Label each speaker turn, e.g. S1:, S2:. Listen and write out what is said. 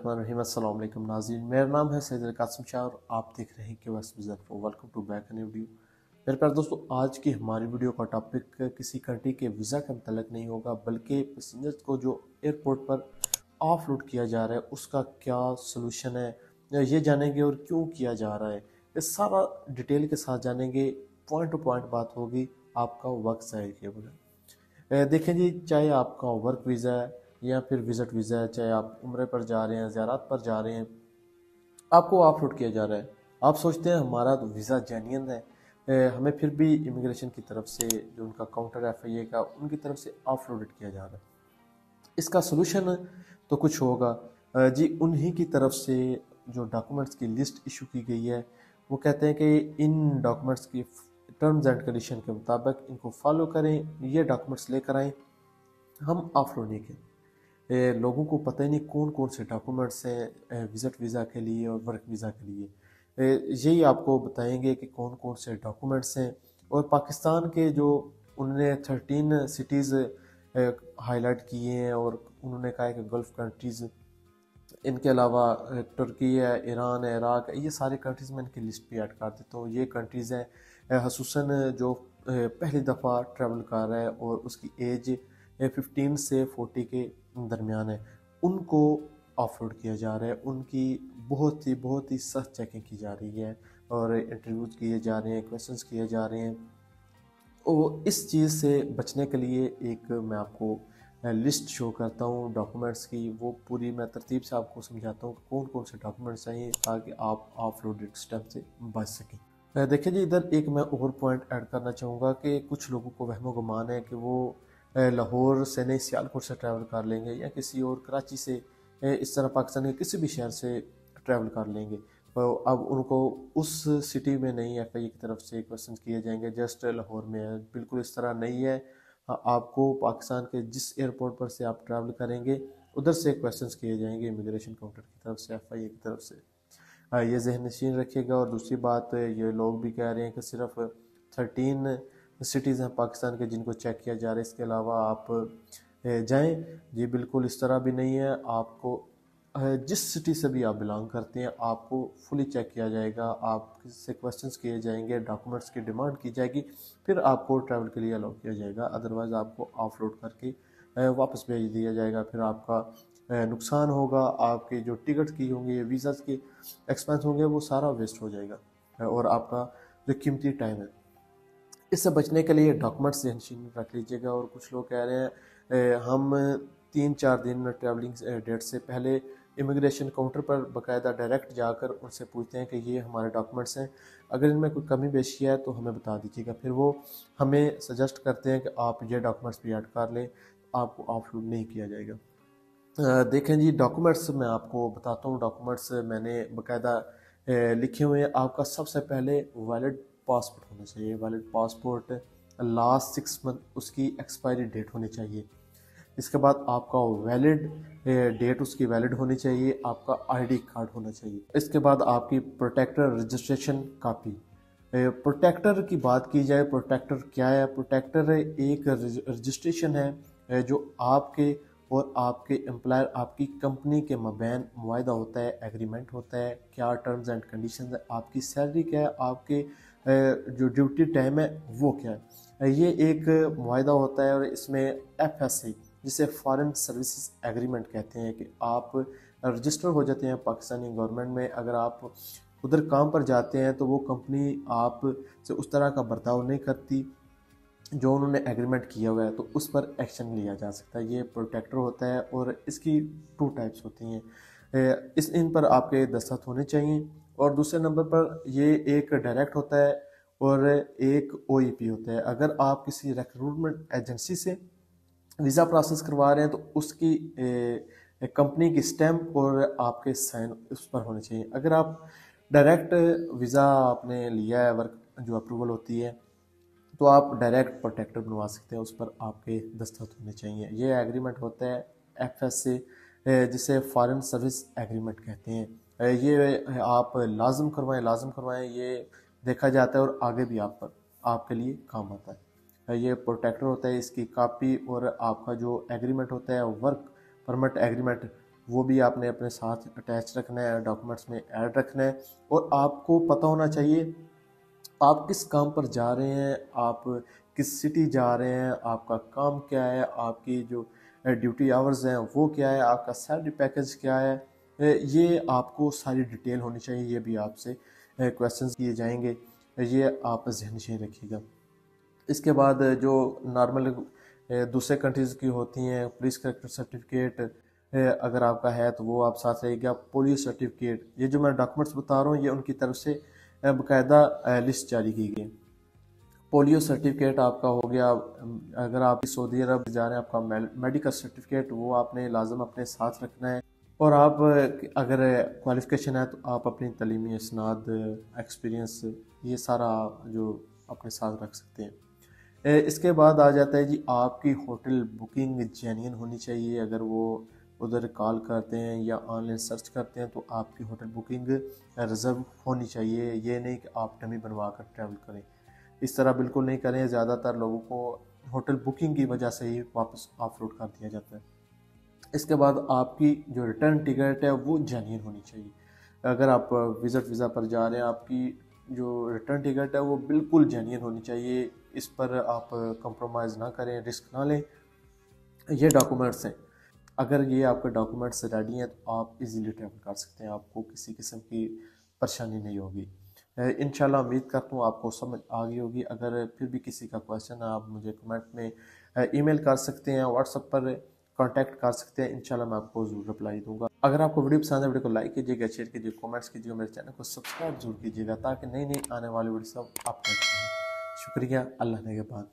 S1: बिस्मिल्लाहिर्रहमानिर्रहीम। अस्सलाम वालेकुम नाज़रीन, मेरा नाम है सैयद कासिम शाह और आप देख रहे हैं QS vision. Welcome to back new video. मेरे प्यारे दोस्तों, आज की हमारी वीडियो का टॉपिक किसी कंट्री के वीज़ा के मतलब नहीं होगा, बल्कि पैसेंजर्स को जो एयरपोर्ट पर ऑफलोड किया जा रहा है उसका क्या सोल्यूशन है ये जानेंगे और क्यों किया जा रहा है। ये सारा डिटेल के साथ जानेंगे, पॉइंट टू पॉइंट बात होगी, आपका वक्त ज़ाया किए बगैर। देखें जी, चाहे आपका वर्क वीज़ा है या फिर विज़िट वीज़ा है, चाहे आप उम्रे पर जा रहे हैं, ज़ियारत पर जा रहे हैं, आपको ऑफलोड किया जा रहा है। आप सोचते हैं हमारा तो वीज़ा जेन्युइन है, हमें फिर भी इमिग्रेशन की तरफ से जो उनका काउंटर FIA का उनकी तरफ से ऑफलोडेड किया जा रहा है। इसका सोल्यूशन तो कुछ होगा जी। उन्हीं की तरफ से जो डॉक्यूमेंट्स की लिस्ट इशू की गई है, वो कहते हैं कि इन डॉक्यूमेंट्स की टर्म्स एंड कंडीशन के मुताबिक इनको फॉलो करें, ये डॉक्यूमेंट्स लेकर आएँ, हम ऑफलोड नहीं करें। लोगों को पता ही नहीं कौन कौन से डॉक्यूमेंट्स हैं विज़िट वीज़ा के लिए और वर्क वीज़ा के लिए। यही आपको बताएंगे कि कौन कौन से डॉक्यूमेंट्स हैं। और पाकिस्तान के जो उन्होंने 13 सिटीज़ हाईलाइट किए हैं और उन्होंने कहा है कि गल्फ़ कंट्रीज़, इनके अलावा तुर्की है, ईरान है, इराक है, ये सारी कंट्रीज़ में इनकी लिस्ट पे ऐड कर देता हूँ। ये कंट्रीज़ हैं खसूसन जो पहली दफ़ा ट्रैवल कर रहा है और उसकी एज 15 से 40 के दरमियान है, उनको ऑफलोड किया जा रहा है। उनकी बहुत ही सख्त चेकिंग की जा रही है और इंटरव्यूज़ किए जा रहे हैं, क्वेश्चंस किए जा रहे हैं। और इस चीज़ से बचने के लिए एक मैं आपको लिस्ट शो करता हूँ डॉक्यूमेंट्स की, वो पूरी मैं तरतीब से आपको समझाता हूँ कौन कौन से डॉक्यूमेंट्स चाहिए ताकि आप ऑफलोडेड स्टेप से बच सकें। देखिए जी, इधर एक मैं और पॉइंट ऐड करना चाहूँगा कि कुछ लोगों को वहमो गुमान है कि वो लाहौर से नहीं सियालकोट से ट्रैवल कर लेंगे या किसी और कराची से, इस तरह पाकिस्तान के किसी भी शहर से ट्रैवल कर लेंगे। तो अब उनको उस सिटी में नहीं FIA की तरफ से क्वेश्चन किए जाएंगे, जस्ट लाहौर में है। बिल्कुल इस तरह नहीं है। आपको पाकिस्तान के जिस एयरपोर्ट पर से आप ट्रैवल करेंगे उधर से क्वेश्चंस किए जाएंगे इमिग्रेशन काउंटर की तरफ से, FIA की तरफ से। ये जहन नशीन रखिएगा। और दूसरी बात, ये लोग भी कह रहे हैं कि सिर्फ 13 सिटीज़ हैं पाकिस्तान के जिनको चेक किया जा रहा है, इसके अलावा आप जाएं। ये बिल्कुल इस तरह भी नहीं है। आपको जिस सिटी से भी आप बिलोंग करते हैं आपको फुली चेक किया जाएगा, आपसे क्वेश्चंस किए जाएंगे, डॉक्यूमेंट्स की डिमांड की जाएगी, फिर आपको ट्रैवल के लिए अलाउ किया जाएगा। अदरवाइज़ आपको ऑफलोड करके वापस भेज दिया जाएगा। फिर आपका नुकसान होगा, आपकी जो टिकट की होंगी, वीज़ाज़ के एक्सपेंस होंगे, वो सारा वेस्ट हो जाएगा और आपका जो कीमती टाइम है। इससे बचने के लिए डॉक्यूमेंट्स ध्यान रख लीजिएगा। और कुछ लोग कह रहे हैं हम 3-4 दिन ट्रैवलिंग डेट से पहले इमिग्रेशन काउंटर पर बाकायदा डायरेक्ट जाकर उनसे पूछते हैं कि ये हमारे डॉक्यूमेंट्स हैं, अगर इनमें कोई कमी पेशी है तो हमें बता दीजिएगा। फिर वो हमें सजेस्ट करते हैं कि आप ये डॉक्यूमेंट्स भी ऐड कर लें, आपको ऑफलोड नहीं किया जाएगा। देखें जी, डॉक्यूमेंट्स मैं आपको बताता हूँ। डॉक्यूमेंट्स मैंने बाकायदा लिखे हुए हैं। आपका सबसे पहले वैलिड पासपोर्ट होना चाहिए। वैलिड पासपोर्ट लास्ट 6 मंथ उसकी एक्सपायरी डेट होनी चाहिए। इसके बाद आपका वैलिड डेट उसकी वैलिड होनी चाहिए। आपका ID कार्ड होना चाहिए। इसके बाद आपकी प्रोटेक्टर रजिस्ट्रेशन कॉपी। प्रोटेक्टर की बात की जाए, प्रोटेक्टर क्या है? प्रोटेक्टर एक रजिस्ट्रेशन है जो आपके और आपके एम्प्लॉयर, आपकी कंपनी के मबैन मुआहदा होता है, एग्रीमेंट होता है, क्या टर्म्स एंड कंडीशंस है, आपकी सैलरी क्या है, आपके जो ड्यूटी टाइम है वो क्या है। ये एक मुआहदा होता है और इसमें FSA, जिसे फॉरेन सर्विसेज एग्रीमेंट कहते हैं, कि आप रजिस्टर हो जाते हैं पाकिस्तानी गवर्नमेंट में। अगर आप उधर काम पर जाते हैं तो वो कंपनी आप से उस तरह का बर्ताव नहीं करती जो उन्होंने एग्रीमेंट किया हुआ है, तो उस पर एक्शन लिया जा सकता है। ये प्रोटेक्टर होता है और इसकी 2 टाइप्स होती हैं। इन पर आपके दस्तखत होने चाहिए। और दूसरे नंबर पर ये एक डायरेक्ट होता है और एक OEP होता है। अगर आप किसी रिक्रूटमेंट एजेंसी से वीज़ा प्रोसेस करवा रहे हैं तो उसकी कंपनी की स्टैम्प और आपके साइन उस पर होने चाहिए। अगर आप डायरेक्ट वीज़ा आपने लिया है, वर्क जो अप्रूवल होती है, तो आप डायरेक्ट प्रोटेक्टर बनवा सकते हैं, उस पर आपके दस्तखत होने चाहिए। ये एग्रीमेंट होता है FSA, जिसे फॉरेन सर्विस एग्रीमेंट कहते हैं। ये आप लाजम करवाएं, ये देखा जाता है और आगे भी आपके लिए काम आता है। ये प्रोटेक्टर होता है, इसकी कॉपी और आपका जो एग्रीमेंट होता है, वर्क परमिट एग्रीमेंट, وہ بھی آپ نے اپنے ساتھ اٹیچ رکھنا ہے، ڈاکومنٹس میں ایڈ رکھنا ہے، اور آپ کو پتہ ہونا چاہیے آپ کس کام پر جا رہے ہیں، آپ کس سٹی جا رہے ہیں، آپ کا کام کیا ہے، آپ کی جو ڈیوٹی آورز ہیں وہ کیا ہے، آپ کا سیلری پیکج کیا ہے، یہ آپ کو ساری ڈیٹیل ہونی چاہیے۔ یہ بھی آپ سے کویسچنز کیے جائیں گے، یہ آپ ذہن نشین رکھیے گا۔ اس کے بعد جو نارمل دوسرے کنٹریز کی ہوتی ہیں، پولیس کریکٹر سرٹیفکیٹ اگر آپ کا ہے تو وہ آپ ساتھ رہے گا، پولیو سرٹیفکیٹ، یہ جو میں ڈاکومنٹس بتا رہا ہوں یہ ان کی طرف سے باقاعدہ لسٹ جاری کی گئی۔ پولیو سرٹیفکیٹ آپ کا ہو گیا، اگر آپ سعودی عرب جا رہے ہیں آپ کا میڈیکل سرٹیفکیٹ وہ آپ نے لازم اپنے ساتھ رکھنا ہے، اور آپ اگر کوالیفیکیشن ہے تو آپ اپنی تعلیمی اسناد، ایکسپیرینس، یہ سارا جو اپنے ساتھ رکھ سکتے ہیں۔ اس کے بعد آ جاتا ہے جی آپ کی ہوٹل بکنگ جینین ہونی چاہیے۔ اگر وہ ادھر کال کرتے ہیں یا آن لائن سرچ کرتے ہیں تو آپ کی ہوٹل بکنگ ریزرو ہونی چاہیے، یہ نہیں کہ آپ ڈمی بنوا کر ٹریول کریں، اس طرح بالکل نہیں کریں۔ زیادہ تر لوگوں کو ہوٹل بکنگ کی وجہ سے ہی واپس آف روڈ کر دیا جاتا ہے۔ اس کے بعد آپ کی جو ریٹرن ٹکٹ ہے وہ جینین ہونی چاہیے۔ اگر آپ وزٹ ویزا پر جا رہے ہیں آپ کی جو ریٹرن ٹکٹ ہے وہ بالکل جینین ہونی چاہیے، اس پر آپ کمپرومائز نہ کریں، رسک نہ لیں۔ یہ ڈاکومنٹس ہیں، اگر یہ آپ کے ڈاکومنٹس ریڈی ہیں تو آپ ایزیلی ٹریول کر سکتے ہیں، آپ کو کسی قسم کی پریشانی نہیں ہوگی۔ انشاءاللہ امید کرتا ہوں آپ کو سمجھ آ گئی ہوگی۔ اگر پھر بھی کسی کا کویشچن ہے آپ مجھے کمنٹ میں ای میل کر سکتے ہیں، واٹس ایپ پر کانٹیکٹ کر سکتے ہیں، انشاءاللہ میں آپ کو ضرور رپلائی دوں گا۔ اگر آپ کو ویڈیو پسند ہے ویڈیو کو لائک کیجیے گا، شیئر کیجیے، کامنٹس کیجیے گا، میرے چینل کو سبسکرائب ضرور کیجیے گا تاکہ نئی نئی آنے والی ویڈیوز آپ دیکھ سکیں۔ شکریہ، اللہ نگہبان۔